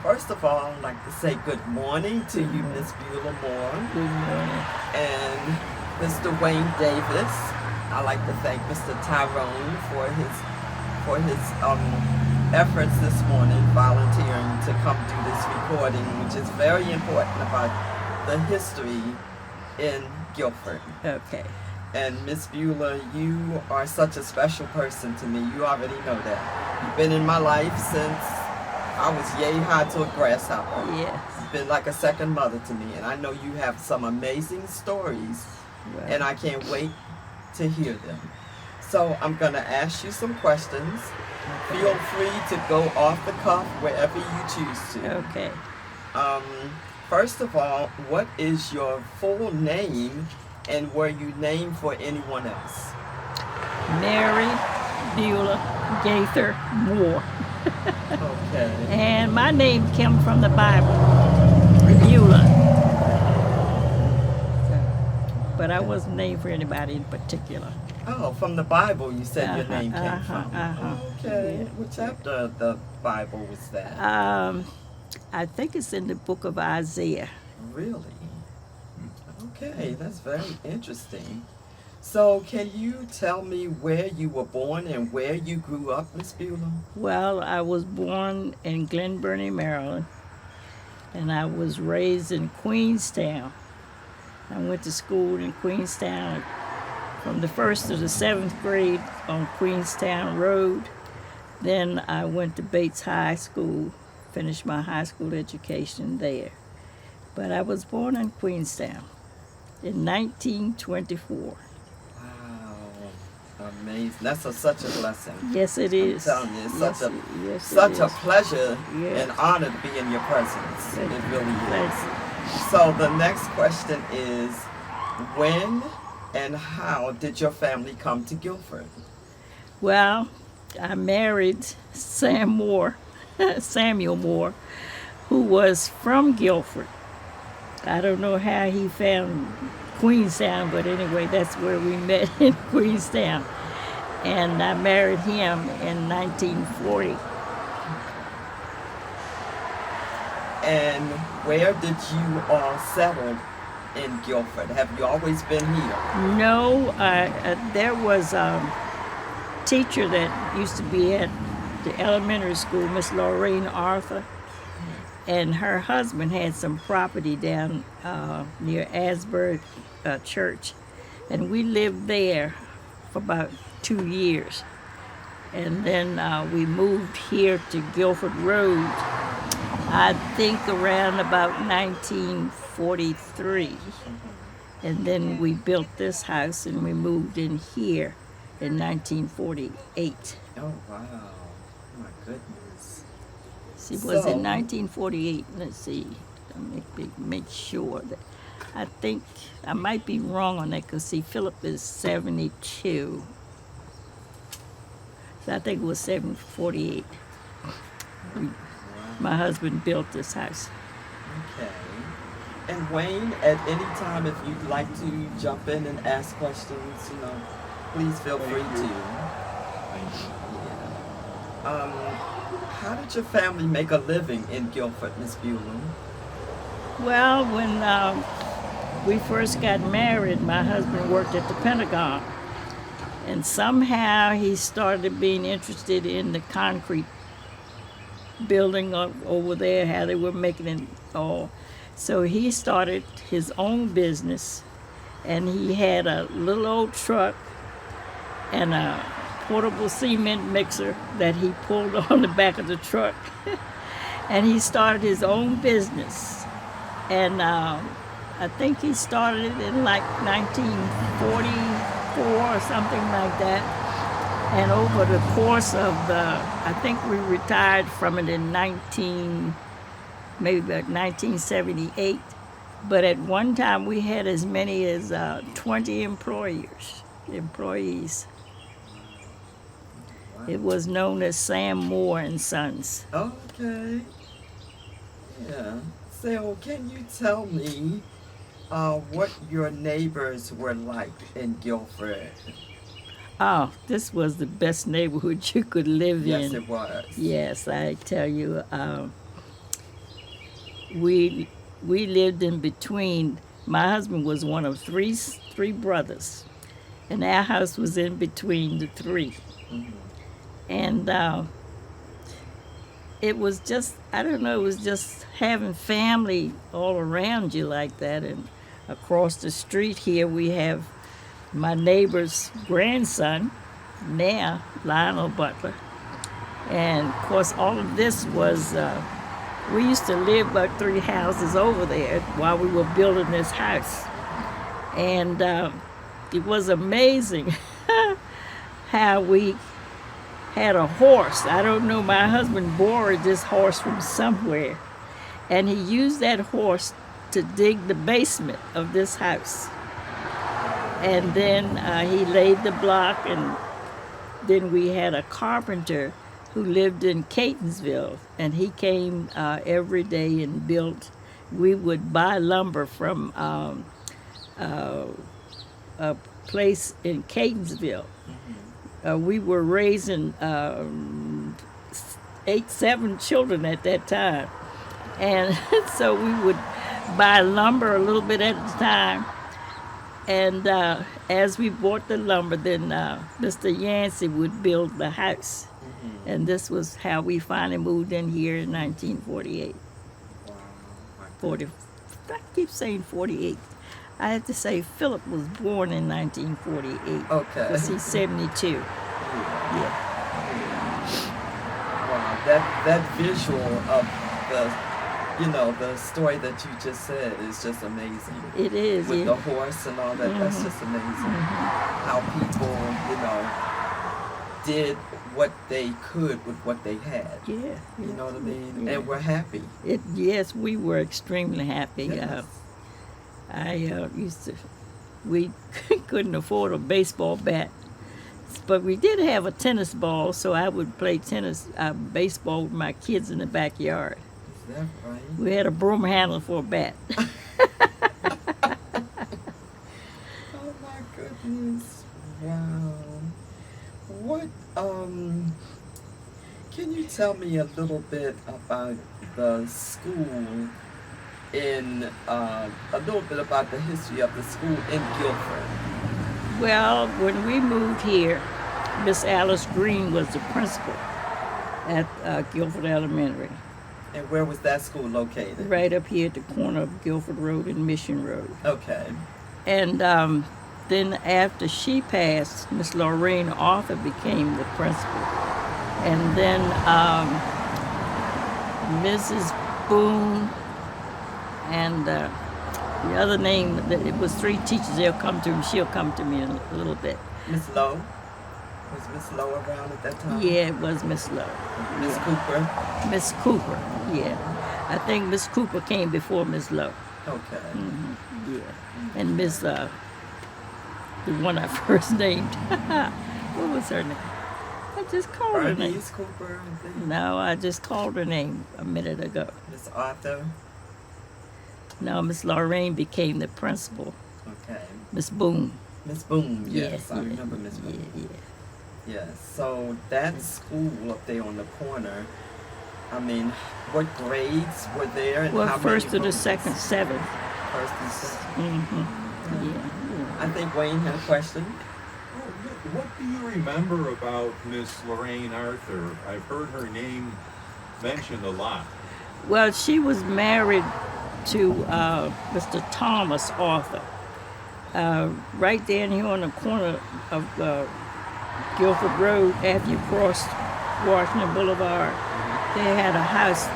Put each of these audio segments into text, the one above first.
First of all, I'd like to say good morning to you, Miss Beaula Moore. Good morning. And Mr. Wayne Davis. I'd like to thank Mr. Tyrone for his efforts this morning, volunteering to come do this recording, which is very important about the history in Guilford. Okay. And Miss Beaula, you are such a special person to me. You already know that. You've been in my life since I was yay high to a grasshopper. Yes. You've been like a second mother to me, and I know you have some amazing stories, Well, and I can't wait to hear them. So I'm going to ask you some questions. okay. Feel free to go off the cuff wherever you choose to. Okay. First of all, what is your full name, and were you named for anyone else? Mary Beaula Moore. Okay. And my name came from the Bible, Beaula. But I wasn't named for anybody in particular. Oh, from the Bible you said your Uh-huh, name came uh-huh, from. uh-huh. Okay. Yeah. What chapter of the Bible was that? I think it's in the book of Isaiah. Really? Okay, that's very interesting. So, can you tell me where you were born and where you grew up, Miss Beaula? Well, I was born in Glen Burnie, Maryland, and I was raised in Queenstown. I went to school in Queenstown from the 1st to the 7th grade on Queenstown Road. Then I went to Bates High School, finished my high school education there. But I was born in Queenstown in 1924. Wow, amazing. That's such a blessing. Yes, it is. I'm telling you, it's Yes, such yes, such it a is. pleasure Yes. and honor to be in your presence. Thank It you. really Thank is. you. So the next question is, when and how did your family come to Guilford? Well, I married Sam Moore, Samuel Moore, who was from Guilford. I don't know how he found Queenstown, but anyway, that's where we met in Queenstown. And I married him in 1940. And where did you all settle in Guilford? Have you always been here? No, there was a teacher that used to be at the elementary school, Miss Lorraine Arthur, and her husband had some property down near Asbury Church, and we lived there for about 2 years. And then we moved here to Guilford Road, I think around about 1943. And then we built this house and we moved in here in 1948. Oh, wow. My goodness. See, was So- in 1948. Let's see. Let me make sure that. I think I might be wrong on that because, see, Philip is 72. So I think it was 748. My husband built this house. Okay. And Wayne, at any time, if you'd like to jump in and ask questions, please feel free to. Yeah. How did your family make a living in Guilford, Miss Beaula? Well, when we first got married, my husband worked at the Pentagon. And somehow he started being interested in the concrete building over there, how they were making it all. So he started his own business, and he had a little old truck and a portable cement mixer that he pulled on the back of the truck. And he started his own business. And I think he started it in like 1944 or something like that. And over the course of I think we retired from it in maybe about 1978. But at one time we had as many as 20 employees. It was known as Sam Moore and Sons. Okay. Yeah. So, can you tell me what your neighbors were like in Guilford? Oh, this was the best neighborhood you could live in. Yes, it was. Yes, I tell you. we lived in between. My husband was one of three brothers, and our house was in between the three. Mhm. And it was just, I don't know, it was just having family all around you like that. And across the street here, we have my neighbor's grandson, now Lionel Butler. And of course, all of this was, we used to live about 3 houses over there while we were building this house. And it was amazing how we had a horse. I don't know, my husband borrowed this horse from somewhere, and he used that horse to dig the basement of this house. And then he laid the block, and then we had a carpenter who lived in Catonsville, and he came every day and built. We would buy lumber from a place in Catonsville. We were raising 7 children at that time, and so we would buy lumber a little bit at a time. And as we bought the lumber, then Mr. Yancey would build the house. And this was how we finally moved in here in 1948. Wow. 40, I keep saying 48. I have to say Philip was born in 1948. Okay. Because he's 72. Yeah. Wow. That visual of the story that you just said is just amazing. It is. With Yeah. the horse and all that, that's just amazing. How people, did what they could with what they had. Yeah. You know what I mean? Yeah. And we're happy. Yes, we were extremely happy. Yes. I used to, we couldn't afford a baseball bat, but we did have a tennis ball, so I would play baseball with my kids in the backyard. Is that right? We had a broom handle for a bat. Oh my goodness. Wow. What, can you tell me a little bit about the school a little bit about the history of the school in Guilford? Well, when we moved here, Miss Alice Green was the principal at Guilford Elementary. And where was that school located? Right up here at the corner of Guilford Road and Mission Road. Okay. And then after she passed, Miss Lorraine Arthur became the principal. And then Mrs. Boone and the other name, it was 3 teachers. They'll come to me. She'll come to me in a little bit. Miss Lowe? Was Miss Lowe around at that time? Yeah, it was Miss Lowe. Miss Yeah. Cooper? Miss Cooper, yeah. I think Miss Cooper came before Miss Lowe. Okay. Yeah. And Miss, the one I first named, what was her name? I just called her name. Bernice Cooper, I think. No, I just called her name a minute ago. Miss Arthur? No, Miss Lorraine became the principal. Okay. Miss Boone. Miss Boone, yes, I yeah, remember Miss Boone. Yeah. Yes, so that school up there on the corner, I mean, what grades were there and Well, how first many to the rooms? second, 7th. First and second. Yeah. I think Wayne had a question. What do you remember about Miss Lorraine Arthur? I've heard her name mentioned a lot. Well, she was married to Mr. Thomas Arthur. Right down here on the corner of Guilford Road, after you cross Washington Boulevard, they had a house.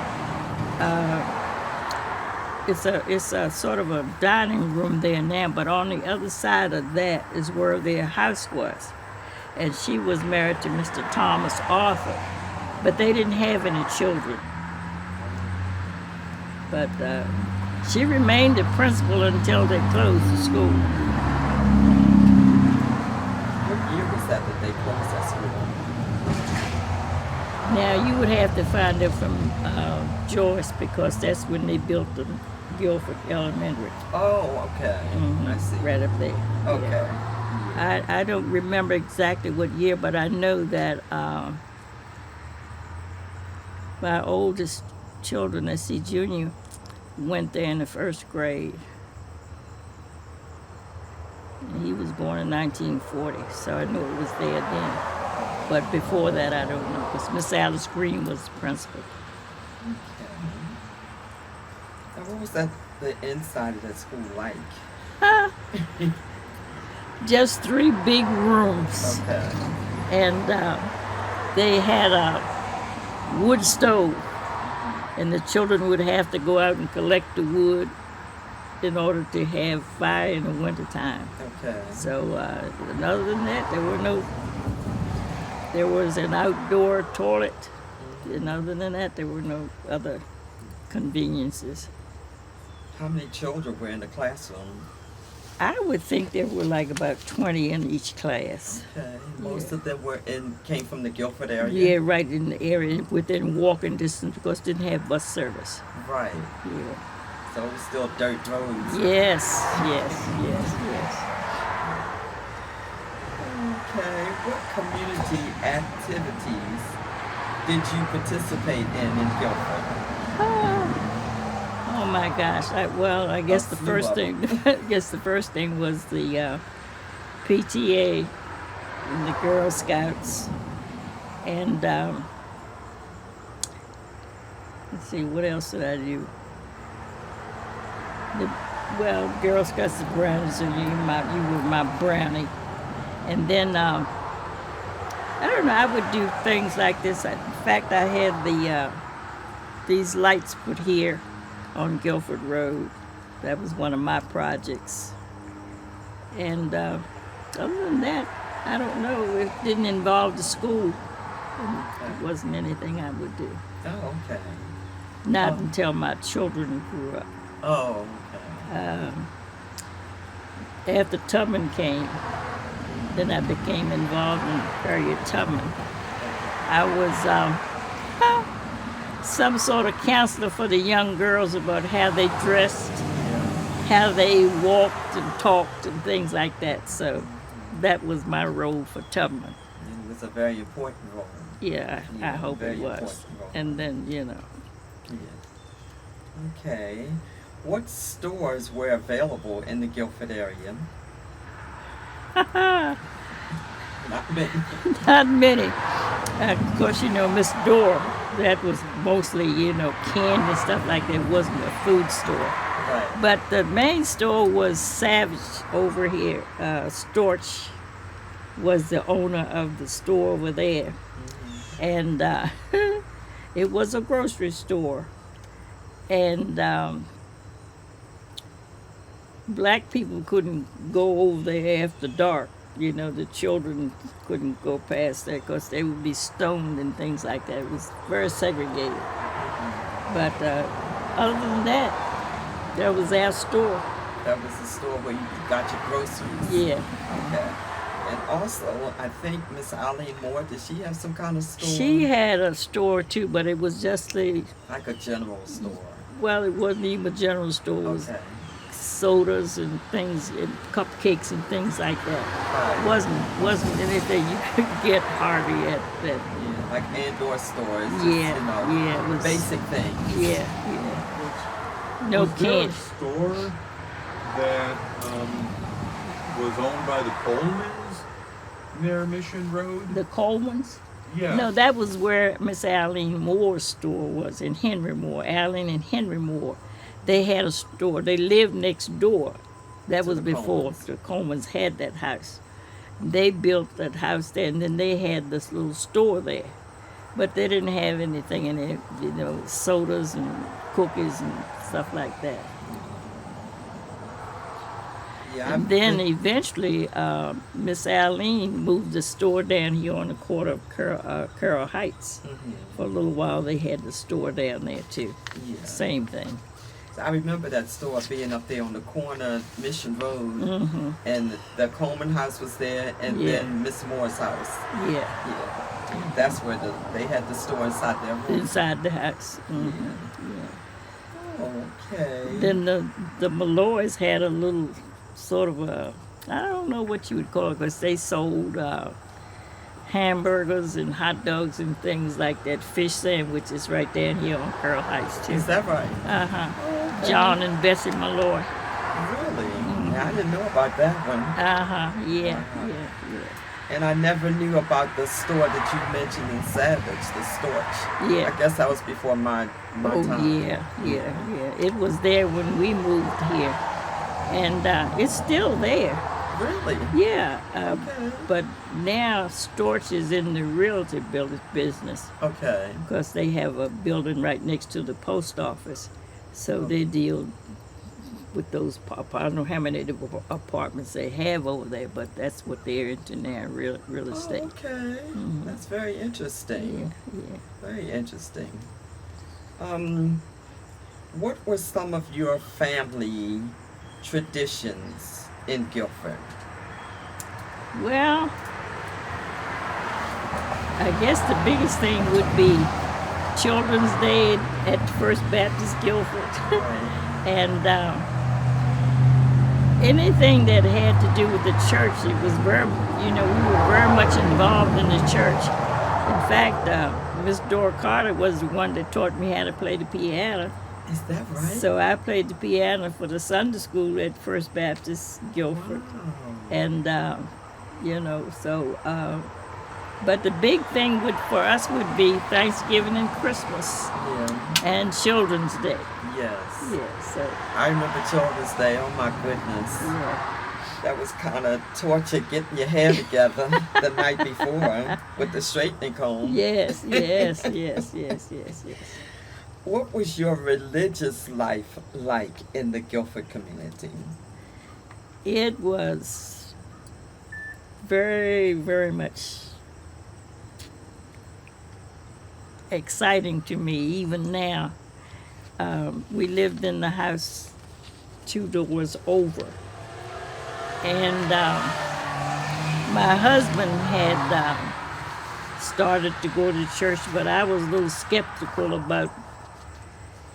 It's a sort of a dining room there now, but on the other side of that is where their house was. And she was married to Mr. Thomas Arthur, but they didn't have any children. But she remained the principal until they closed the school. What year was that they closed that school? Now, you would have to find it from Joyce, because that's when they built the Guilford Elementary. Oh, okay. I see. Right up there. Okay. Yeah. I don't remember exactly what year, but I know that my oldest children, let's see, Junior, went there in the first grade. And he was born in 1940, so I knew it was there then. But before that, I don't know, because Miss Alice Green was the principal. Okay. Now, what was the inside of that school like? Just 3 big rooms. Okay. And they had a wood stove. And the children would have to go out and collect the wood in order to have fire in the wintertime. Okay. So, and other than that, there was an outdoor toilet. And other than that, there were no other conveniences. How many children were in the classroom? I would think there were like about 20 in each class. Okay. Most of them came from the Guilford area? Yeah, right in the area within walking distance because it didn't have bus service. Right. Yeah. So it was still dirt roads. Yes. Okay. What community activities did you participate in Guilford? Oh my gosh! I guess the slew first of thing, I guess the first thing was the PTA and the Girl Scouts, and let's see, what else did I do? Girl Scouts, the brownies, and you were my brownie, and then I don't know. I would do things like this. In fact, I had these lights put here on Guilford Road. That was one of my projects. And other than that, I don't know. It didn't involve the school. It wasn't anything I would do. Oh, okay. Not until my children grew up. Oh, okay. After Tubman came, then I became involved in Harriet Tubman. I was some sort of counselor for the young girls about how they dressed, how they walked and talked and things like that. So that was my role for Tubman. And it was a very important role. Yeah, I hope it very was. important role. And then, Yeah. Okay. What stores were available in the Guilford area? Not many. Not many. Of course, Miss Dorr, that was mostly, canned and stuff like that. It wasn't a food store. Right. But the main store was Savage over here. Storch was the owner of the store over there. And it was a grocery store. And black people couldn't go over there after dark. The children couldn't go past there because they would be stoned and things like that. It was very segregated. But other than that, that was our store. That was the store where you got your groceries? Yeah. Okay. And also, I think Miss Eileen Moore, did she have some kind of store? She had a store too, but it was just like a general store? Well, it wasn't even a general store. It was Okay. sodas and things and cupcakes and things like that. Right. Wasn't anything you could get hardly at that. Yeah, like indoor stores. Just, Yeah, it was basic things. Yeah. No Was there a candy. store that was owned by the Colemans near Mission Road? The Colemans? Yeah. No, that was where Miss Eileen Moore's store was in Henry Moore. Eileen and Henry Moore. They had a store. They lived next door. That was the before Colemans. the Colemans had that house. They built that house there, and then they had this little store there. But they didn't have anything in it, sodas and cookies and stuff like that. Yeah, And then eventually, Miss Eileen moved the store down here on the corner of Carroll Heights. For a little while, they had the store down there too. Yeah. Same thing. I remember that store being up there on the corner of Mission Road, and the Coleman house was there, and Yeah. then Miss Moore's house. Yeah, Yeah, that's where they had the store inside their room. inside the house. Okay. Then the Malloys had a little sort of I don't know what you would call it, because they sold hamburgers and hot dogs and things like that. Fish sandwiches right down here on Carroll Heights too. Is that right? Uh-huh. John and Bessie Malloy. Really? Yeah, I didn't know about that one. Yeah. And I never knew about the store that you mentioned in Savage, the Storch. Yeah. I guess that was before my Oh, time. yeah. It was there when we moved here. And it's still there. Really? Yeah. Okay. But now Storch is in the realty business Okay. because they have a building right next to the post office. So they deal with those, I don't know how many apartments they have over there, but that's what they're into now, real estate. Oh, okay. That's very interesting. Yeah. Very interesting. What were some of your family traditions in Guilford? Well, I guess the biggest thing would be Children's Day at First Baptist Guilford. And anything that had to do with the church, it was we were very much involved in the church. In fact, Miss Dora Carter was the one that taught me how to play the piano. Is that right? So I played the piano for the Sunday school at First Baptist Guilford. Wow. And, but the big thing for us would be Thanksgiving and Christmas Yeah. and Children's Day. Yes. Yeah, so, I remember Children's Day. Oh my goodness. yeah. That was kind of torture getting your hair together the night before with the straightening comb. Yes. What was your religious life like in the Guilford community? It was very, very much exciting to me, even now. We lived in the house 2 doors over. And my husband had started to go to church, but I was a little skeptical about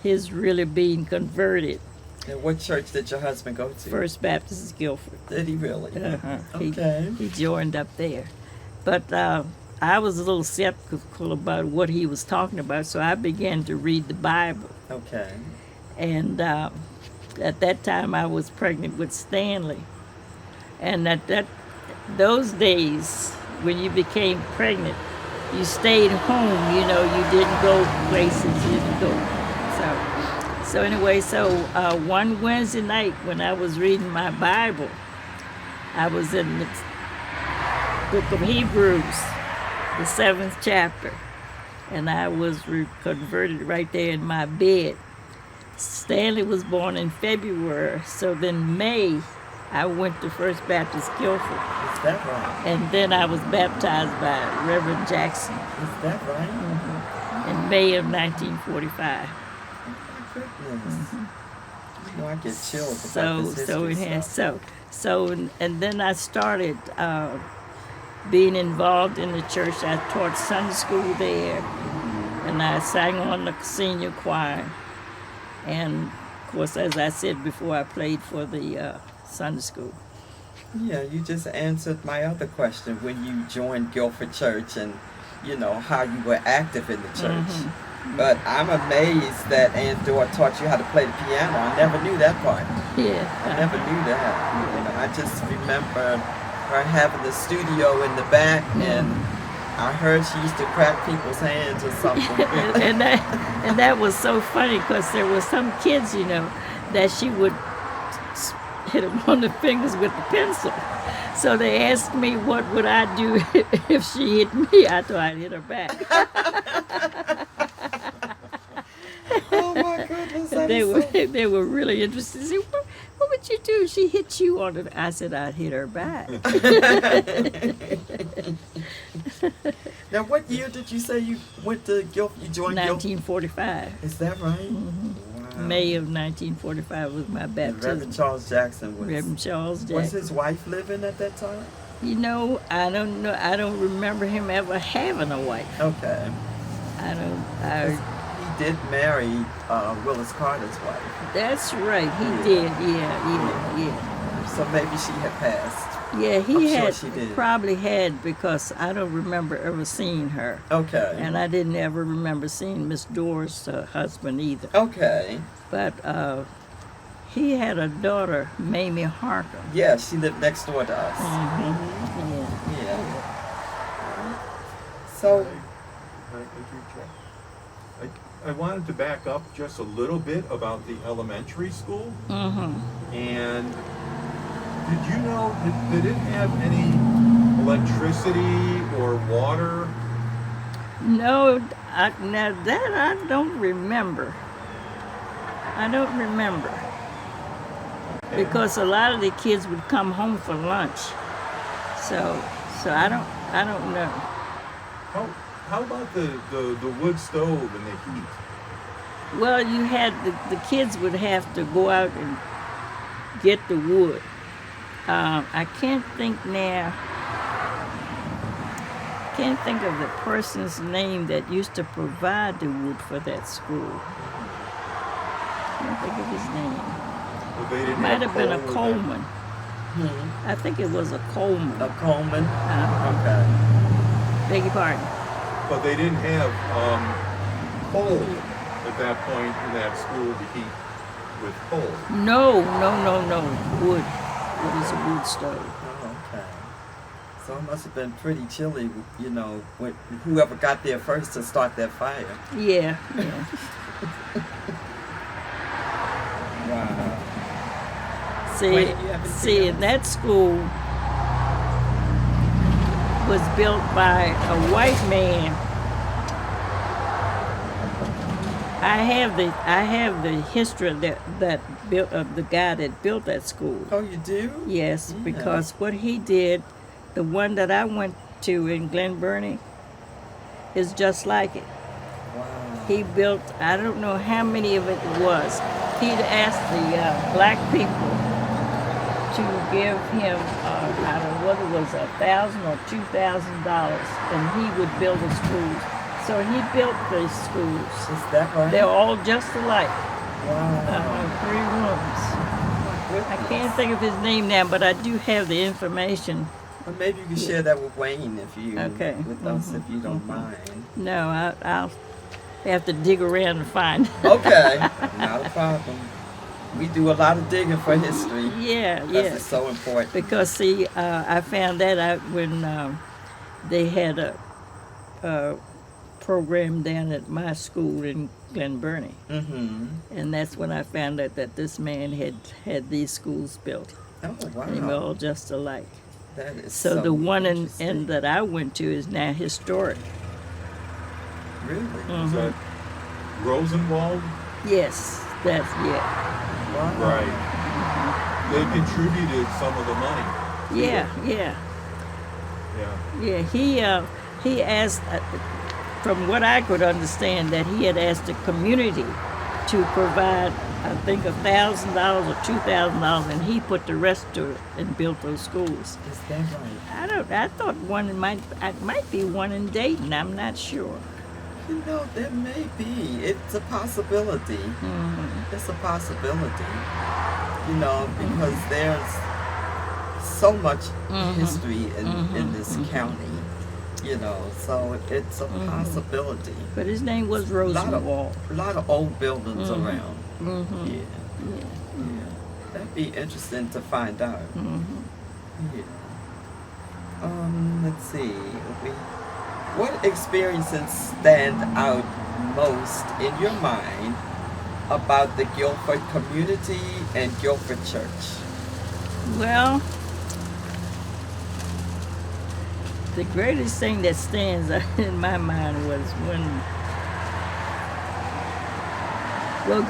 his really being converted. And what church did your husband go to? First Baptist Guilford. Did he really? Okay. He joined up there. But I was a little skeptical about what he was talking about, so I began to read the Bible. Okay. And at that time, I was pregnant with Stanley. And those days, when you became pregnant, you stayed home, you didn't go places, you didn't go. So anyway, one Wednesday night when I was reading my Bible, I was in the book of Hebrews, the 7th chapter, and I was converted right there in my bed. Stanley was born in February, so then May, I went to First Baptist Guilford. Is that right? And then I was baptized by Reverend Jackson. Is that right? In May of 1945. Oh my goodness. I get chills about this history and then I started being involved in the church. I taught Sunday school there, and I sang on the senior choir. And of course, as I said before, I played for the Sunday school. Yeah, you just answered my other question when you joined Guilford Church and, how you were active in the church. But I'm amazed that Aunt Dora taught you how to play the piano. I never knew that part. Yeah. I never knew that. I just remember her having the studio in the back, and I heard she used to crack people's hands or something. and that was so funny because there were some kids, that she would hit them on the fingers with the pencil. So they asked me what would I do if she hit me. I thought I'd hit her back. Oh my goodness! They were really interested. They said, what would you do if she hit you on it? I said I'd hit her back. Now, what year did you say you went to Guilford? You joined 1945. Guilford? Is that right? Mm-hmm. Wow. May of 1945 was my baptism. Reverend Charles Jackson was. Reverend Charles Jackson. Was his wife living at that time? I don't know. I don't remember him ever having a wife. Okay. He did marry Willis Carter's wife. That's right. He did. Yeah. So maybe she had passed. Yeah, Sure she did. Probably had, because I don't remember ever seeing her. Okay. And I didn't ever remember seeing Miss Dora's husband either. Okay. But he had a daughter, Mamie Harker. Yeah, she lived next door to us. Yeah. Yeah. So, I wanted to back up just a little bit about the elementary school. And did you know that they didn't have any electricity or water? No, now that I don't remember. I don't remember. Because a lot of the kids would come home for lunch. So I don't know. How about the wood stove and the heat? Well, you had the kids would have to go out and get the wood. I can't think now. Can't think of the person's name that used to provide the wood for that school. Can't think of his name. Well, they didn't Might have been a coal then. Coleman. I think it was a Coleman. a Coleman. Okay. Beg your pardon. But they didn't have coal at that point in that school to heat with coal. No. Wood. It is a wood stove. Oh, okay. So it must have been pretty chilly, you know, when whoever got there first to start that fire. Yeah. Wow. See, and that school was built by a white man. I have the history of that built of the guy that built that school. Oh, you do? Yes, Yeah. because what he did, the one that I went to in Glen Burnie, is just like it. Wow. He built, I don't know how many of it was. He'd asked the black people to give him, I don't know whether it was $1,000 or $2,000, and he would build the schools. So he built these schools. Is that right? They're all just alike. Wow. 3 rooms. I can't think of his name now, but I do have the information. Well, maybe you can share that with Wayne if you Okay. with us if you don't mind. No, I'll have to dig around and find. Okay, not a problem. We do a lot of digging for history. Yeah, Because yeah. it's so important. Because see, I found that out when they had a program down at my school in Glen Burnie, and that's when I found out that this man had these schools built. Oh, wow. They were all just alike. That is So the one interesting. that I went to is now historic. Really? Is that Rosenwald? Yes, that's Wow. Right. They contributed some of the money. yeah. He asked, from what I could understand, that he had asked the community to provide, I think, $1,000 or $2,000, and he put the rest to it and built those schools. Is that right? I thought it might be one in Dayton. I'm not sure. You know, there may be. It's a possibility. It's a possibility. You know, because there's so much history in this county. You know, so it's a possibility. But his name was Rosenwald. A lot of old buildings around. Yeah. That'd be interesting to find out. Yeah. Let's see. What experiences stand out most in your mind about the Guilford community and Guilford Church? Well, the greatest thing that stands out in my mind was when,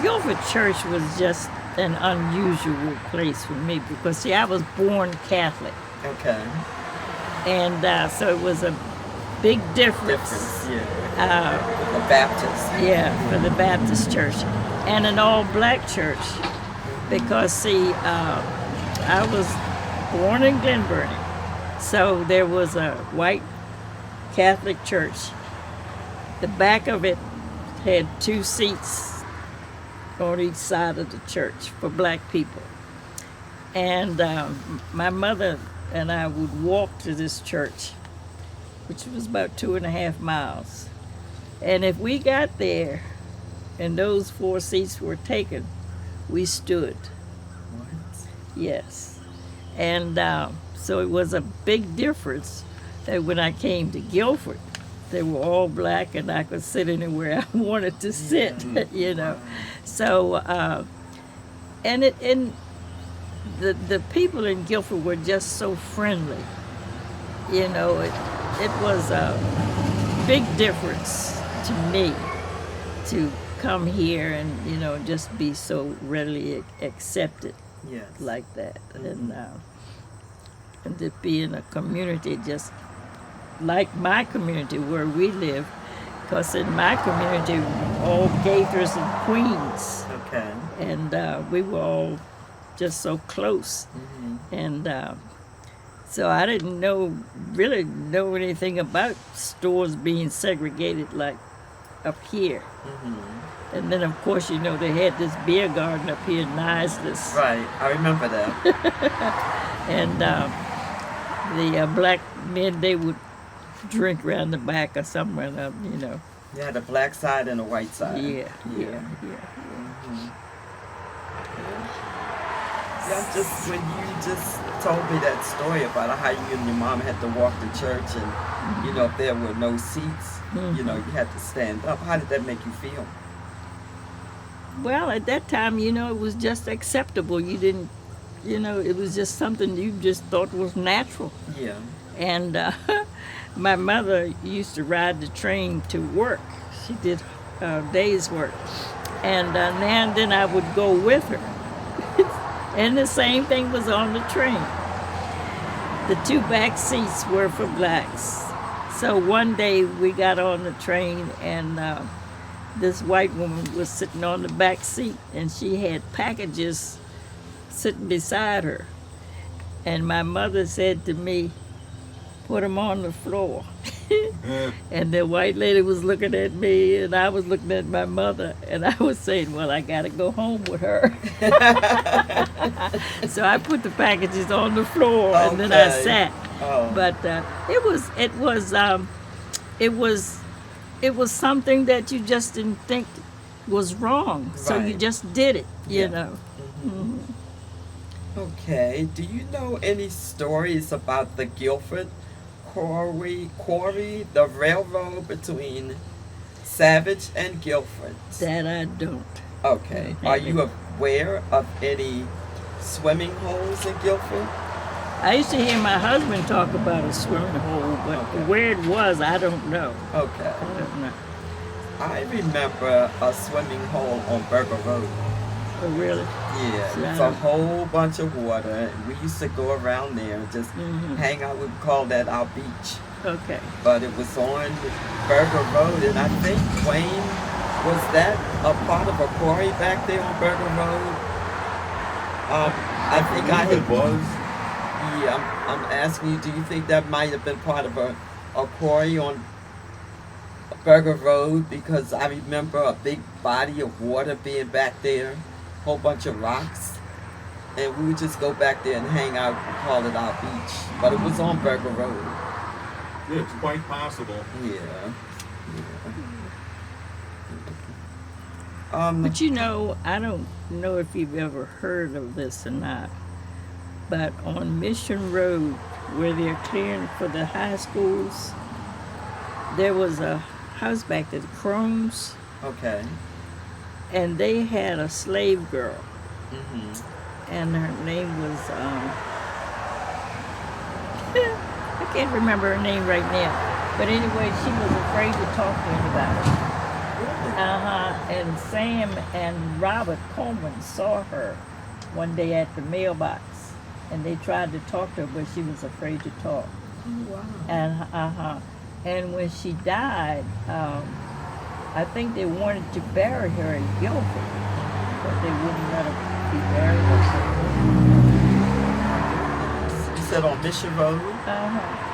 Guilford Church was just an unusual place for me because, see, I was born Catholic. Okay. And so it was a big difference. The Baptist. For the Baptist church. And an all-black church. Because, see, I was born in Glen Burnie. So there was a white Catholic church. The back of it had 2 seats on each side of the church for black people. And my mother and I would walk to this church, which was about 2.5 miles. And if we got there and those 4 seats were taken, we stood. Yes. And so it was a big difference that when I came to Guilford, they were all black and I could sit anywhere I wanted to sit, you know. So, and the people in Guilford were just so friendly. You know, it was a big difference to me to come here and, you know, just be so readily accepted Yes. like that. And to be in a community just like my community where we live, because in my community, all Gators and Queens, Okay. and we were all just so close. And so I didn't really know anything about stores being segregated like up here. And then, of course, you know, they had this beer garden up here in Niceless. Right. I remember that. And the black men, they would drink around the back or somewhere, you know. You had a black side and a white side. Yeah. Yeah, just when you just told me that story about how you and your mom had to walk to church and, you know, if there were no seats, you know, you had to stand up. How did that make you feel? Well, at that time, you know, it was just acceptable. You didn't, you know, it was just something you just thought was natural. Yeah. And my mother used to ride the train to work. She did day's work. And now and then I would go with her. And the same thing was on the train. The two back seats were for blacks. So one day we got on the train and this white woman was sitting on the back seat and she had packages sitting beside her. And my mother said to me, "Put them on the floor." And the white lady was looking at me and I was looking at my mother and I was saying, well, I gotta go home with her. So I put the packages on the floor and then I sat. Oh. But it was something that you just didn't think was wrong. So you Right. just did it, you Yeah. know. Okay. Do you know any stories about the Guilford quarry, the railroad between Savage and Guilford? That I don't. Okay. Are you aware of any swimming holes in Guilford? I used to hear my husband talk about a swimming hole, but where it was, I don't know. Okay. I don't know. I remember a swimming hole on Burger Road. Oh, really? Yeah, it's a whole bunch of water. We used to go around there and just hang out. We call that our beach. Okay. But it was on Burger Road, and I think, Wayne, was that a part of a quarry back there on Burger Road? I think I believe had. it was. Yeah, I'm asking you, do you think that might have been part of a quarry on Burger Road? Because I remember a big body of water being back there, whole bunch of rocks, and we would just go back there and hang out and call it our beach. But it was on Burger Road. Yeah, it's quite possible. Yeah. But you know, I don't know if you've ever heard of this or not, but on Mission Road, where they're clearing for the high schools, there was a house back there, the Crones, Okay. and they had a slave girl, Mm-hmm. and her name was, I can't remember her name right now, but anyway, she was afraid to talk to anybody. And Sam and Robert Coleman saw her one day at the mailbox, and they tried to talk to her, but she was afraid to talk. Oh, wow. And when she died, I think they wanted to bury her in Guilford, but they wouldn't let her be buried. You said on Mission Road?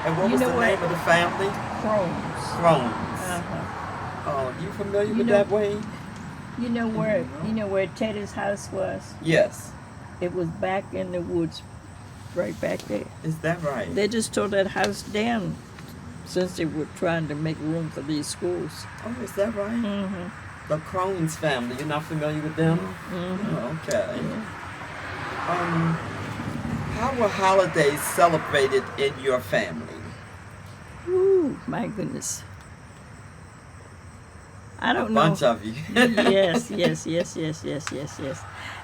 And what You was know the what? name of the family? Crones. Crones. Oh, you familiar You with know- that, Wayne? You know where Teddy's house was? Yes. It was back in the woods, right back there. Is that right? They just tore that house down since they were trying to make room for these schools. Oh, is that right? The Crones family. You're not familiar with them? Oh, okay. How were holidays celebrated in your family? Ooh, my goodness. I don't know. Bunch of you. Yes.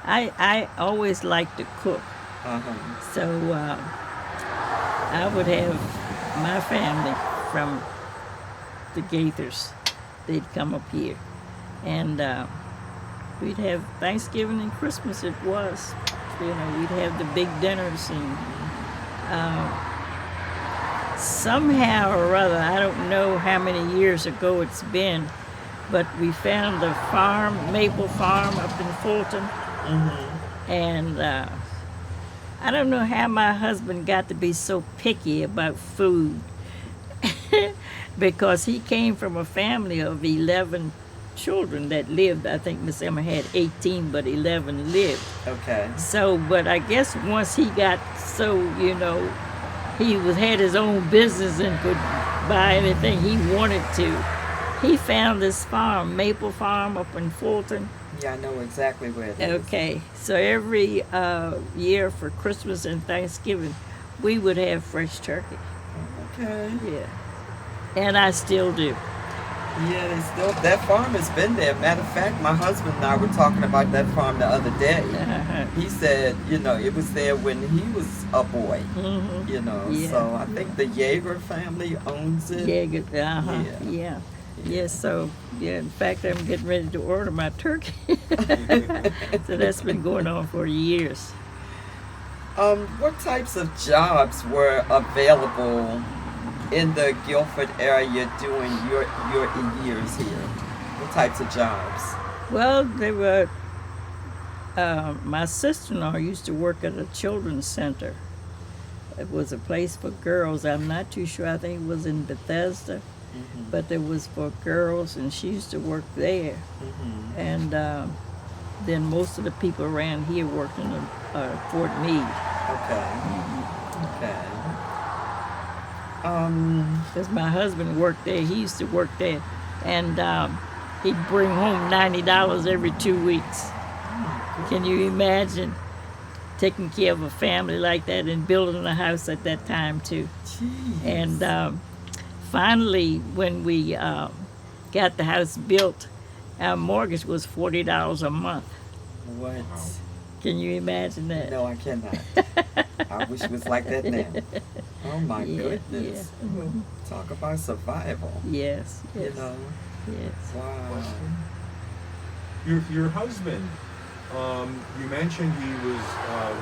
I always liked to cook. Uh-huh. So I would have my family from the Gaithers. They'd come up here. And we'd have Thanksgiving and Christmas it was. You know, we'd have the big dinners and somehow or other, I don't know how many years ago it's been, but we found a farm, maple farm up in Fulton. Mm-hmm. And I don't know how my husband got to be so picky about food because he came from a family of 11 children that lived. I think Miss Emma had 18, but 11 lived. Okay. So, but I guess once he got so, you know, had his own business and could buy anything he wanted to, he found this farm, Maple Farm up in Fulton. Yeah, I know exactly where it is. Okay, so every year for Christmas and Thanksgiving, we would have fresh turkey. Okay. Yeah, and I still do. Yeah, that farm has been there. Matter of fact, my husband and I were talking about that farm the other day. Uh-huh. He said, you know, it was there when he was a boy. Mm-hmm. You know, Yeah. so I think the Yeager family owns it. Yeah, uh-huh. Yeah. Yeah. Yes, so, yeah, in fact, I'm getting ready to order my turkey. So that's been going on for years. What types of jobs were available in the Guilford area during your years here? What types of jobs? Well, they were, my sister-in-law used to work at a children's center. It was a place for girls. I'm not too sure. I think it was in Bethesda. Mm-hmm. But it was for girls, and she used to work there. Mm-hmm. And then most of the people around here worked in Fort Meade. Okay. Okay. Because my husband worked there. He used to work there. And he'd bring home $90 every 2 weeks. Can you imagine taking care of a family like that and building a house at that time, too? Jeez. And finally, when we got the house built, our mortgage was $40 a month. What? Can you imagine that? No, I cannot. I wish it was like that now. Oh my goodness. Yeah. Mhm. Talk about survival. Yes, You yes, know? yes. Wow. Your husband, you mentioned he was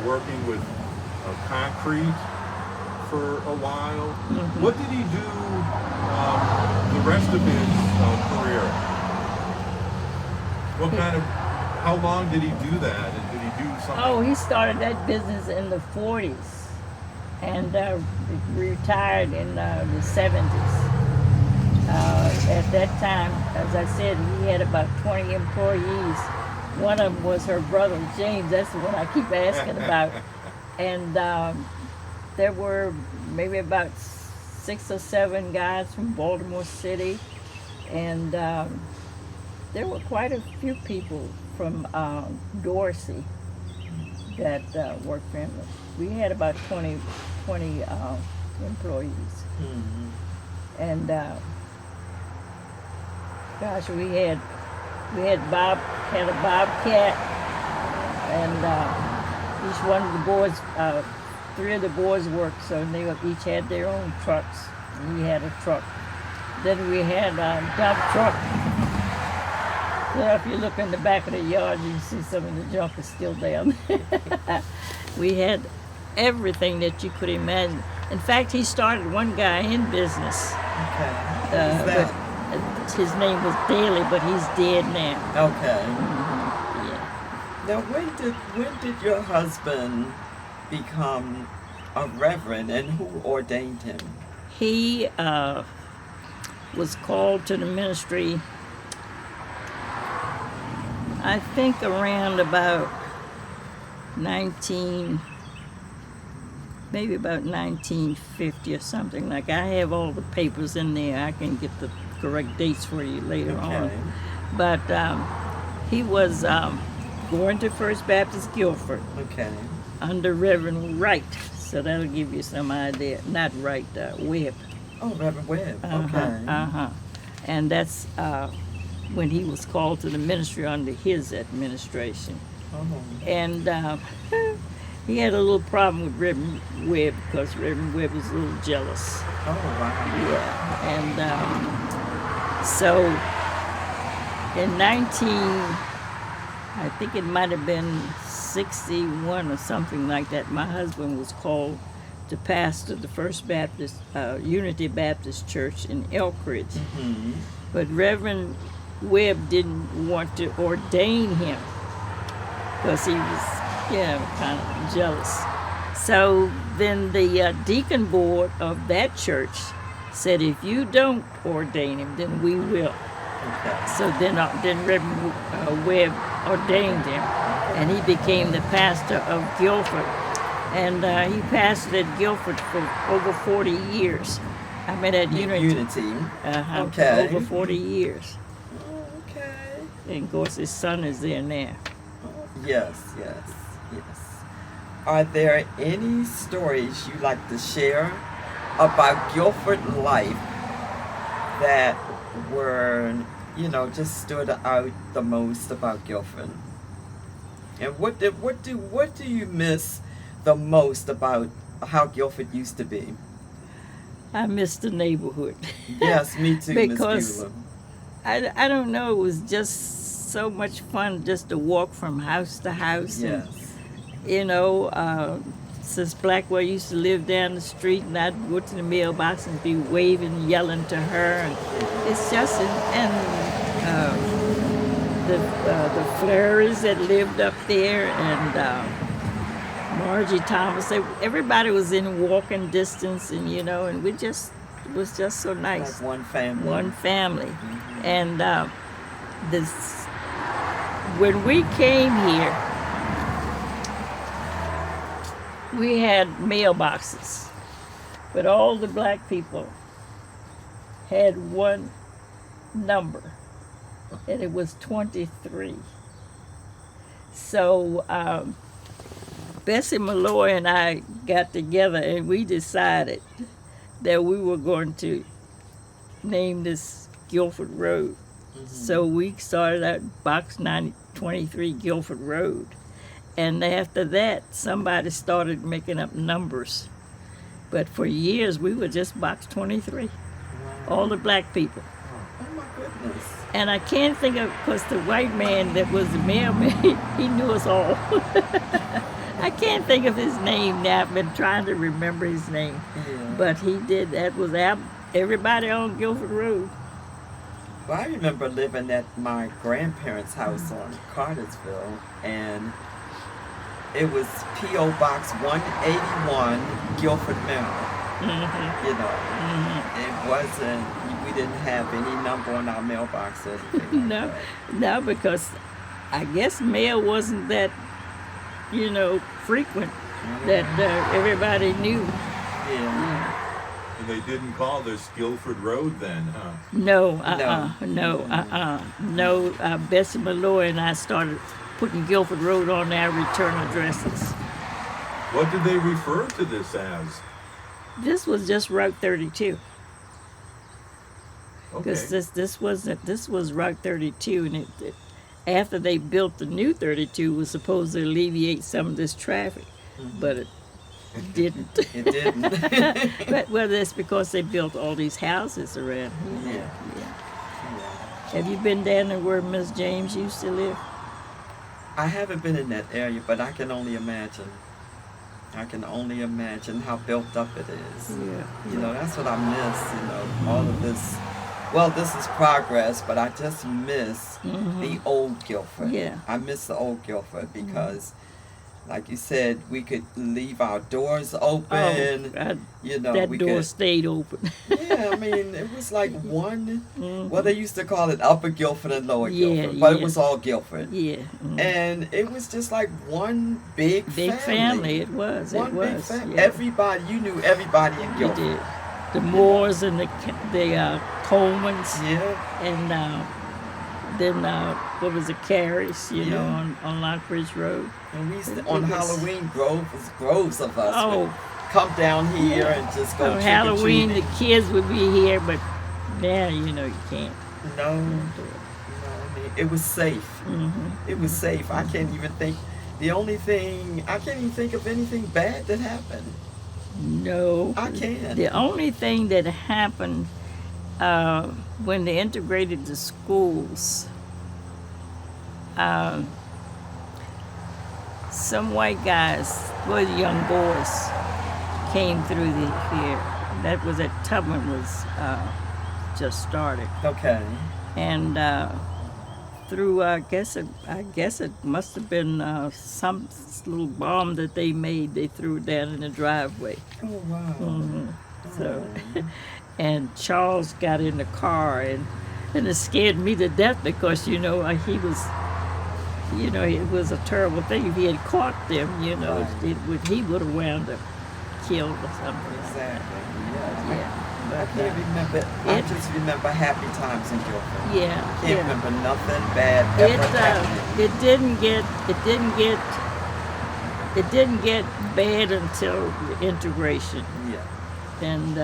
working with concrete for a while. Mhm. What did he do the rest of his career? How long did he do that? And did he do something? Oh, he started that business in the 40s and retired in the 70s. At that time, as I said, he had about 20 employees. One of them was her brother, James. That's the one I keep asking about. And there were maybe about 6 or 7 guys from Baltimore City. And there were quite a few people from Dorsey that worked for him. We had about 20 employees. Mm-hmm. And gosh, we had a bobcat, and each one of the boys, 3 of the boys worked, so they each had their own trucks. And he had a truck. Then we had a dump truck. So if you look in the back of the yard, you see some of the junk is still down there. We had everything that you could imagine. In fact, he started one guy in business. Okay. Who's that? But his name was Daly, but he's dead now. Okay. Yeah. Now, when did your husband become a reverend, and who ordained him? He was called to the ministry, I think around about maybe about 1950 or something. Like, I have all the papers in there. I can get the correct dates for you later on. But he was going to First Baptist Guilford. Okay. under Reverend Wright. So that'll give you some idea. Not Wright, Webb. Oh, Reverend Webb. Uh-huh, Okay. uh-huh. And that's when he was called to the ministry under his administration. Oh. And he had a little problem with Reverend Webb because Reverend Webb was a little jealous. Oh, wow. Yeah. And so in I think it might have been 61 or something like that, my husband was called to pastor the First Baptist, Unity Baptist Church in Elkridge. Mm-hmm. But Reverend Webb didn't want to ordain him because he was, kind of jealous. So then the deacon board of that church said, if you don't ordain him, then we will. Okay. So then Reverend Webb ordained him, and he became the pastor of Guilford. And he pastored at Guilford for over 40 years. I mean, at Unity. Okay. For over 40 years. Oh, okay. And of course, his son is there now. Yes. Are there any stories you'd like to share about Guilford life that were, just stood out the most about Guilford? And what do you miss the most about how Guilford used to be? I miss the neighborhood. Yes, me too, Because Miss Beaula. I don't know, it was just so much fun just to walk from house to house. Yes. And, since Blackwell used to live down the street, and I'd go to the mailbox and be waving, yelling to her. And it's just, the Fleuries that lived up there, and Margie Thomas, everybody was in walking distance, and it was just so nice. Like one family. One family. Mm-hmm. And when we came here, we had mailboxes, but all the black people had one number, and it was 23. So Bessie Malloy and I got together, and we decided that we were going to name this Guilford Road. Mm-hmm. So we started out Box 23 Guilford Road. And after that, somebody started making up numbers. But for years, we were just Box 23. Wow. All the black people. Oh, my goodness. And I can't think of, because the white man that was the mailman, he knew us all. I can't think of his name now. I've been trying to remember his name. Yeah. But he did, that was everybody on Guilford Road. Well, I remember living at my grandparents' house on Cartersville, and it was P.O. Box 181, Guilford, Maryland. Mm-hmm. Mm-hmm. It wasn't, we didn't have any number on our mailbox or anything like No, because I guess mail wasn't that, frequent, that everybody knew. Yeah. And they didn't call this Guilford Road then, huh? No. Bessie Malloy and I started putting Guilford Road on our return addresses. What did they refer to this as? This was just Route 32. Okay. Because this was Route 32, and it after they built the new 32, was supposed to alleviate some of this traffic, but it didn't. It didn't. But well, that's because they built all these houses around here. Yeah. Have you been down there where Miss James used to live? I haven't been in that area, but I can only imagine. I can only imagine how built up it is. Yeah. That's what I miss, all of this. Well, this is progress, but I just miss the old Guilford. Yeah. I miss the old Guilford because, like you said, we could leave our doors open. That we door could, stayed open. Yeah, I mean, it was like one. Well, they used to call it Upper Guilford and Lower Guilford, but it was all Guilford. Yeah. And it was just like one big family. It was. Big family. Yeah. Everybody, you knew everybody in Guilford. You did. The Moores and the Colemans. Yeah. And then what was it, Carries, you know, Yeah. on Lockbridge Road. And we used to, It on was- Halloween, groves of us Oh. would come down here and just go On Halloween, the trick-or-treating. kids would be here, but now, you know, you can't No, do it. I mean, it was safe. Mm-hmm. It was safe. I can't even think. I can't even think of anything bad that happened. No. I can't. The only thing that happened when they integrated the schools, some white guys, well, young boys, came through here. That was at Tubman was just started, Okay. and through I guess it must have been some little bomb that they made. They threw it down in the driveway. Oh wow. Mhm. So, Oh. and Charles got in the car, and it scared me to death because he was, it was a terrible thing. If he had caught them, Right. he would have wound up killed or something. Exactly. Yeah. Yeah, I but can't remember. I it- just remember happy times in Guilford. yeah, Can't yeah. remember nothing bad ever happening. It didn't get bad until the integration, Yeah. and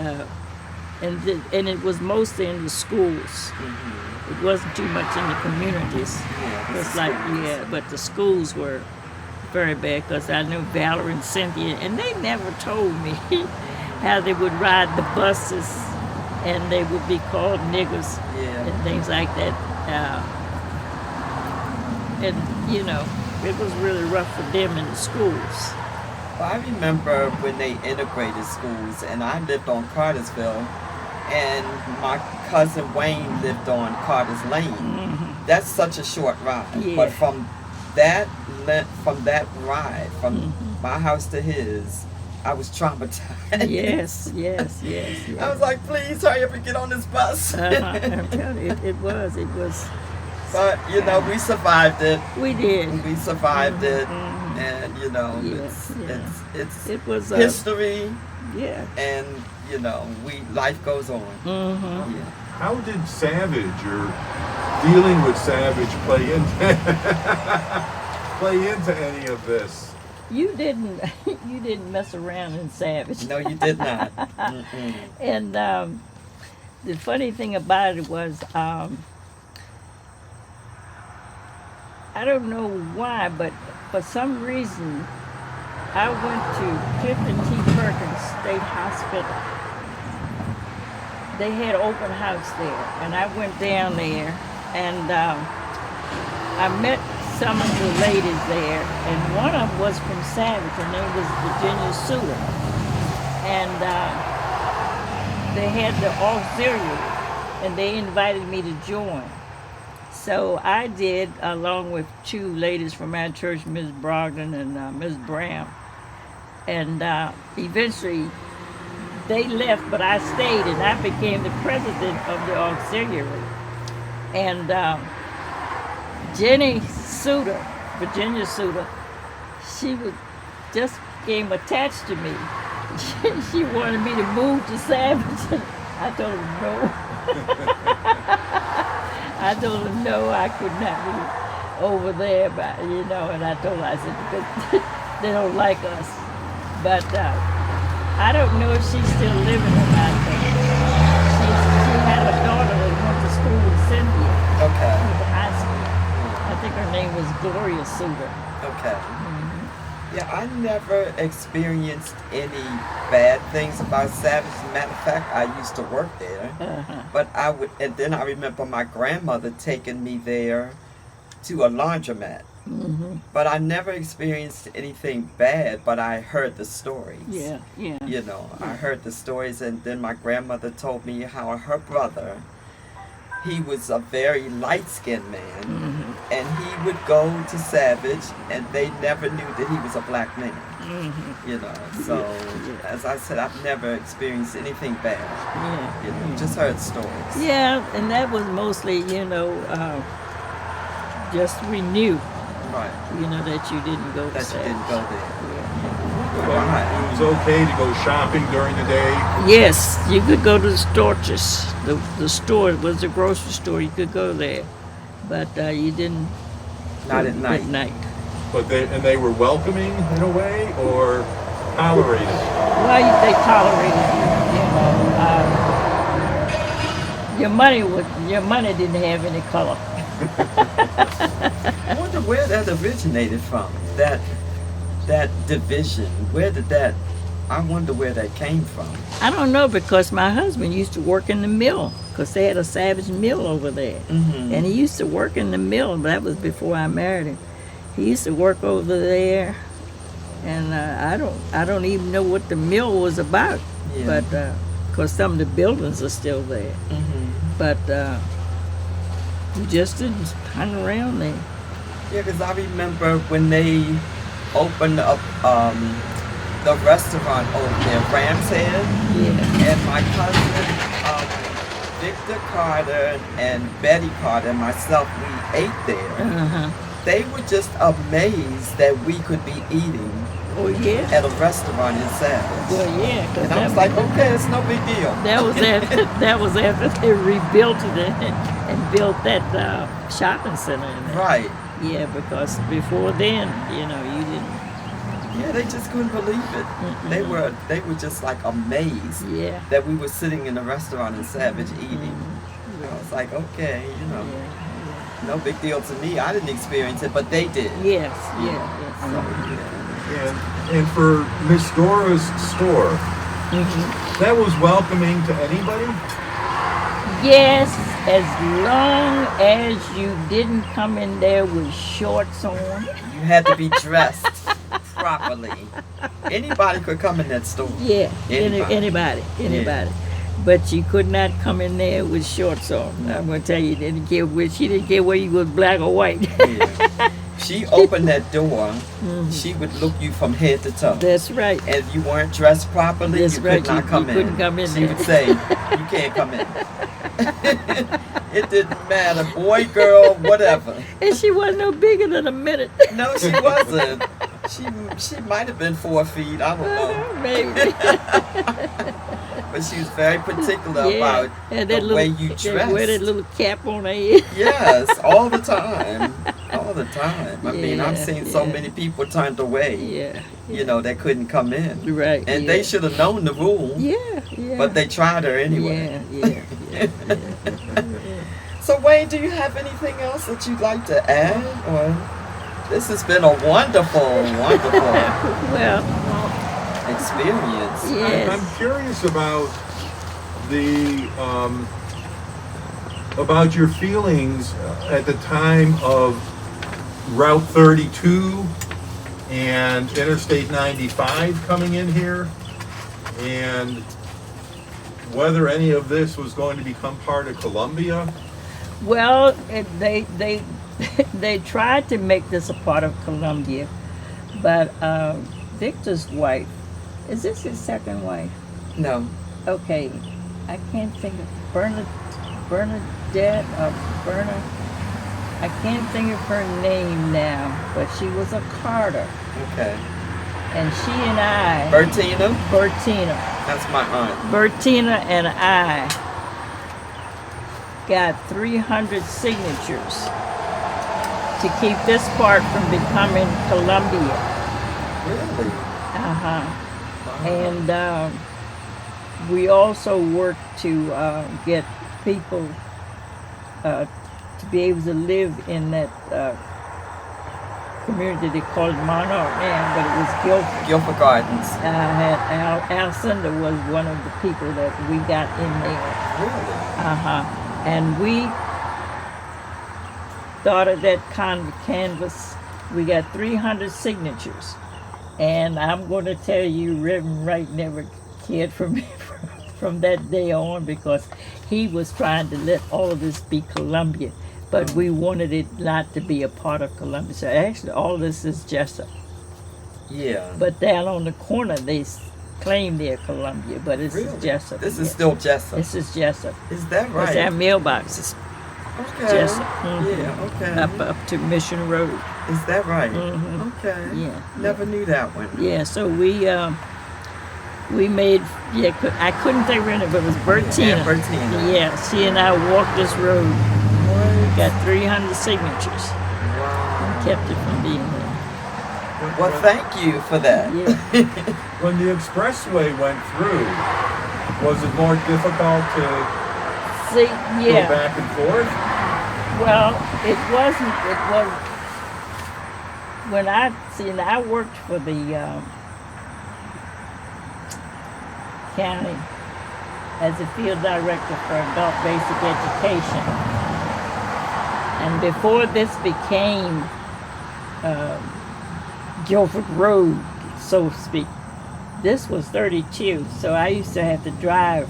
it was mostly in the schools. Mm-hmm. It wasn't too much in the communities. Yeah. It the was like, schools. yeah, but the schools were very bad because I knew Valerie and Cynthia, and they never told me how they would ride the buses and they would be called niggers Yeah. and things like that. And, it was really rough for them in the schools. Well, I remember when they integrated schools, and I lived on Cartersville, and my cousin Wayne lived on Carter's Lane. That's such a short ride, Yeah. but from that ride, from my house to his, I was traumatized. Yes. I was like, please hurry up and get on this bus. I'm telling you, it was. But we survived it. We did. We survived it, Mhm. and Yeah. it's It was history, yeah. and life goes on. Mm-hmm. Yeah. How did Savage or dealing with Savage play into any of this? You didn't mess around in Savage. No, you did not. Mm-mm. And the funny thing about it was, I don't know why, but for some reason, I went to Clifton T. Perkins State Hospital. They had open house there, and I went down there, and I met some of the ladies there, and one of them was from Savage. Her name was Virginia Suter, and they had the auxiliary, and they invited me to join. So I did, along with two ladies from our church, Ms. Brogdon and Ms. Brown. And eventually they left, but I stayed, and I became the president of the auxiliary. And Jenny Suter, Virginia Suter, she just became attached to me. She wanted me to move to Savage. I told her no. I told her no, I could not be over there, but and I told her, I said, because they don't like us. But I don't know if she's still living or not. But she had a daughter that went to school in Cynthia, Okay. at the high school. I think her name was Gloria Suter. Okay. Yeah, I never experienced any bad things about Savage. As a matter of fact, I used to work there. But and then I remember my grandmother taking me there to a laundromat. Mm-hmm. But I never experienced anything bad, but I heard the stories. Yeah. I heard the stories, and then my grandmother told me how her brother, he was a very light-skinned man, and he would go to Savage, and they never knew that he was a black man. So as I said, I've never experienced anything bad. Just heard stories. Yeah, and that was mostly, just we knew, Right. that you didn't go to That you Savage. didn't go there. It was okay to go shopping during the day. Yes, you could go to the Storches. The store was the grocery store. You could go there, but you didn't. Not at night. At night. But they were welcoming in a way, or tolerated? Well, they tolerated you. Your money didn't have any color. I wonder where that originated from. That division. Where did that? I wonder where that came from. I don't know, because my husband used to work in the mill, because they had a Savage mill over there, and he used to work in the mill. But that was before I married him. He used to work over there, and I don't even know what the mill was about, but because some of the buildings are still there, but we just didn't hang around there. Yeah, because I remember when they opened up the restaurant over there, Ram's Head, and my cousin Victor Carter and Betty Carter and myself, we ate there. They were just amazed that we could be eating at a restaurant in Savage. Well, yeah. And I was like, okay, it's no big deal. That was after they rebuilt it and built that shopping center in there. Right. Yeah, because before then, you didn't. Yeah, they just couldn't believe it. They were just like amazed that we were sitting in a restaurant in Savage eating. I was like, okay, no big deal to me. I didn't experience it, but they did. Yes. And for Miss Dora's store, that was welcoming to anybody? Yes, as long as you didn't come in there with shorts on. You had to be dressed properly. Anybody could come in that store. Yeah, anybody. Yeah. But you could not come in there with shorts on. I'm going to tell you, she didn't care whether you was black or white. Yeah. She opened that door, she would look you from head to toe. That's right. And if you weren't dressed properly, you could not come in. Couldn't come in she there. would say, you can't come in. It didn't matter, boy, girl, whatever. And she wasn't no bigger than a minute. No, she wasn't. She might have been 4 feet, I don't know. Maybe. But she was very particular about the way you dress. Wear that little cap on her head. Yes, all the time. All the time. I mean, I've seen so many people turned away, that couldn't come in. Right. And they should have known the rule. Yeah. But they tried her anyway. Yeah. So, Wayne, do you have anything else that you'd like to add? Or this has been a wonderful experience. Yes. I'm curious about about your feelings at the time of Route 32 and Interstate 95 coming in here, and whether any of this was going to become part of Columbia. Well, they tried to make this a part of Columbia, but Victor's wife, is this his second wife? No. Okay, I can't think of Bernadette or Berna. I can't think of her name now, but she was a Carter. Okay. And she and I... Bertina? That's my aunt. Bertina and I got 300 signatures to keep this part from becoming Columbia. Really? Wow. And we also worked to get people to be able to live in that community. They called it Monarch now, but it was Guilford. Guilford Gardens. Alcinda was one of the people that we got in there. Really? And we started that canvas. We got 300 signatures. And I'm going to tell you, Reverend Wright never cared for me from that day on, because he was trying to let all of this be Columbia. But we wanted it not to be a part of Columbia. So actually, all this is Jessup. Yeah. But down on the corner, they claim they're Columbia, but it's Jessup. This is still Jessup. This is Jessup. Is that right? It's our mailboxes. Okay. Jessup. Yeah, okay. Up to Mission Road. Is that right? Okay. Yeah. Never knew that one. Yeah, so we made, I couldn't think of it, but it was Bertina. Yeah, Bertina. Yeah, she and I walked this road. What? got 300 signatures Wow. and kept it from being there. Well, thank you for that. Yeah. When the expressway went through, was it more difficult to See, go yeah. back and forth? Well, it wasn't. It was when I worked for the county as a field director for adult basic education, and before this became Guilford Road, so to speak, this was 32. So I used to have to drive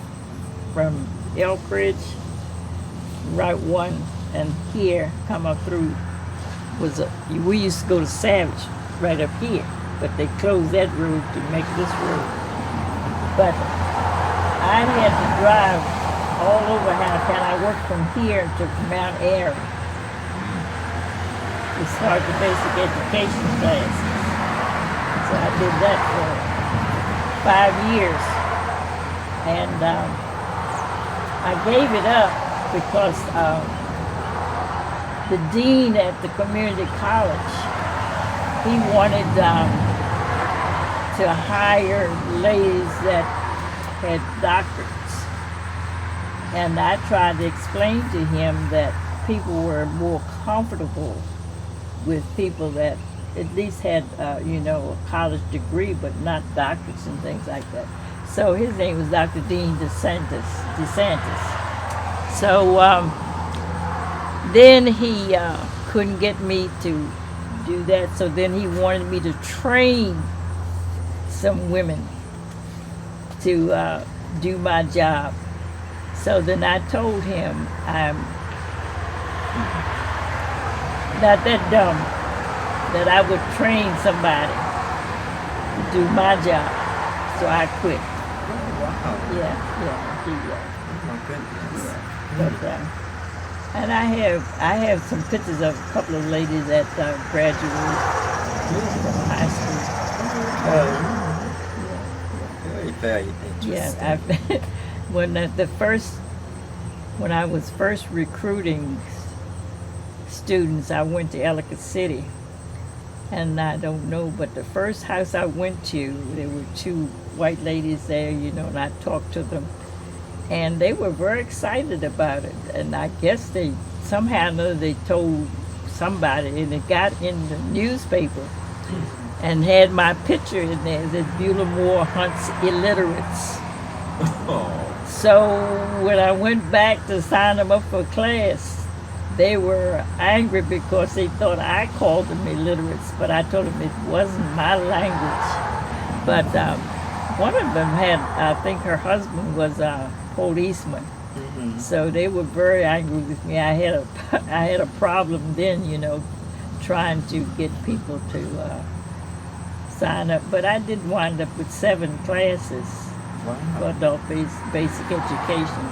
from Elk Ridge, Route 1, and here come up through we used to go to Savage right up here, but they closed that road to make this road. But I had to drive all over Hannah. I worked from here to Mount Airy to start the basic education classes. So I did that for 5 years, and I gave it up because the dean at the community college, he wanted to hire ladies that had doctorates. And I tried to explain to him that people were more comfortable with people that at least had, a college degree, but not doctorates and things like that. So his name was Dr. Dean DeSantis. So then he couldn't get me to do that. So then he wanted me to train some women to do my job. So then I told him I'm not that dumb, that I would train somebody to do my job. So I quit. Wow. Yeah. Oh my goodness. But, and I have some pictures of a couple of ladies that graduated from high school. Very, very interesting. Yeah, when I was first recruiting students, I went to Ellicott City, and I don't know, but the first house I went to, there were 2 white ladies there, and I talked to them, and they were very excited about it. And I guess they somehow or another they told somebody, and it got in the newspaper, and had my picture in there that Beaula Moore hunts illiterates. Oh. So when I went back to sign them up for class, they were angry because they thought I called them illiterates, but I told them it wasn't my language. But one of them had, I think her husband was a policeman. Mm-hmm. So they were very angry with me. I had a problem then, trying to get people to sign up. But I did wind up with 7 classes Wow. for adult basic education.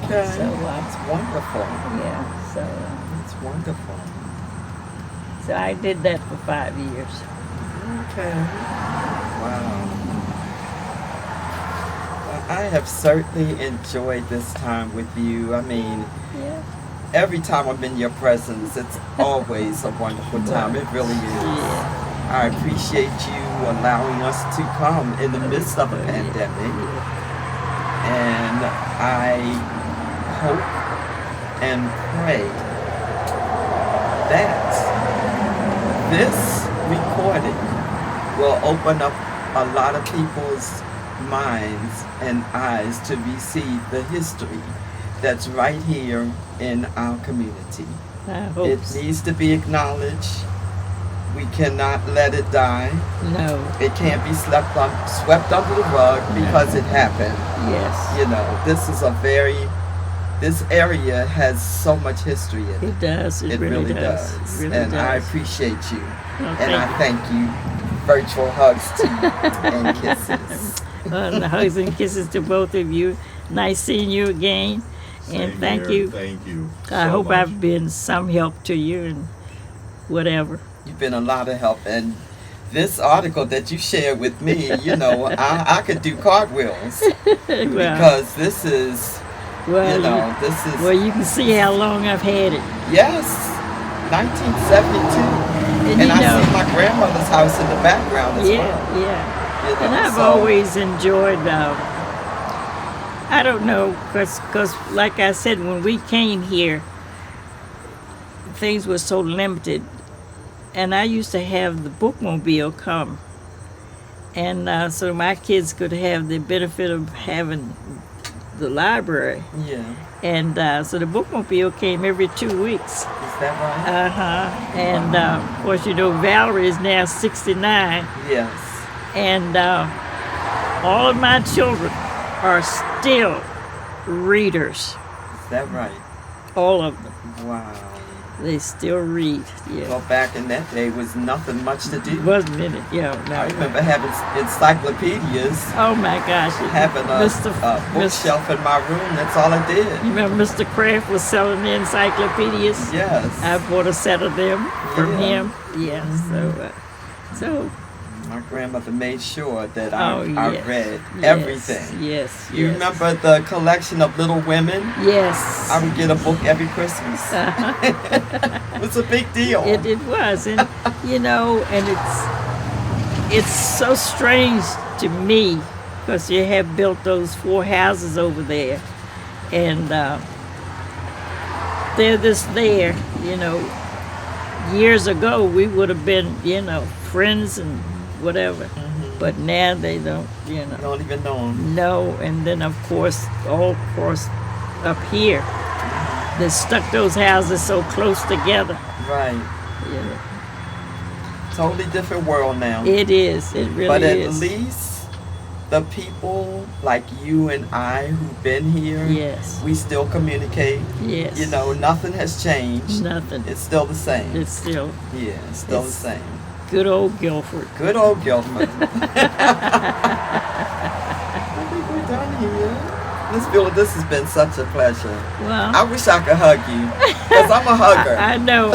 Okay. So, that's wonderful. Yeah, so That's wonderful. I did that for 5 years. Okay. Wow. Well, I have certainly enjoyed this time with you. I mean, Yeah. every time I'm in your presence, it's always a wonderful time. It really is. Yeah. I appreciate you allowing us to come in the midst of a pandemic. And I hope and pray that this recording will open up a lot of people's minds and eyes to receive the history that's right here in our community. I hope It so. needs to be acknowledged. We cannot let it die. No. It can't be swept under the rug because it happened. Yes. This area has so much history in it. It does. It really does. It really And I does. appreciate you. Well, And I thank you. Virtual hugs to you and kisses. And hugs and kisses to both of you. Nice seeing you again. And Same thank here. you. Thank you. I so hope much. I've been some help to you and whatever. You've been a lot of help. And this article that you shared with me, I could do cartwheels. Well, Because this is Well, you know, this is well, you can see how long I've had it. yes, 1972. And And you I know, see my grandmother's house in the background as yeah, well. yeah. You know, And I've so- always enjoyed, I don't know, because like I said, when we came here, things were so limited. And I used to have the bookmobile come. And so my kids could have the benefit of having the library. Yeah, And so the bookmobile came every 2 weeks. is that right? Uh-huh. And of course, you know, Valerie is now 69. Yes. And all of my children are still readers. Is that right? All of them. Wow. They still read. Yeah. Well, back in that day was nothing much to do. Wasn't in it? Yeah. I No. remember having encyclopedias, Oh my gosh. having a Mr. bookshelf in my room. That's all I did. You remember Mr. Kraft was selling the encyclopedias? Yes. I bought a set of them from Yeah. him. Yeah. So My grandmother made sure that oh I yes. read Yes, everything. Yes. You yes. remember the collection of Little Women? Yes. I would get a book every Christmas. It was a big deal. It was, and you know, and it's so strange to me because you have built those 4 houses over there, and they're just there. You know, years ago we would have been, you know, friends and whatever, but now they don't. You You know, don't even know them. no, and then of course all across up here, they stuck those houses so close together. Right. You know. Totally different world now. It is. It really But at is. least the people like you and I who've been here, Yes. we still communicate. Yes. You know, nothing has changed. Nothing. It's still the same. It's still Yeah, it's still it's- the same. good old Guilford. Good old Guilford. I think we're done here. Miss Beaula, this has been such a pleasure. Well, I wish I could hug you, because I'm a hugger. I know.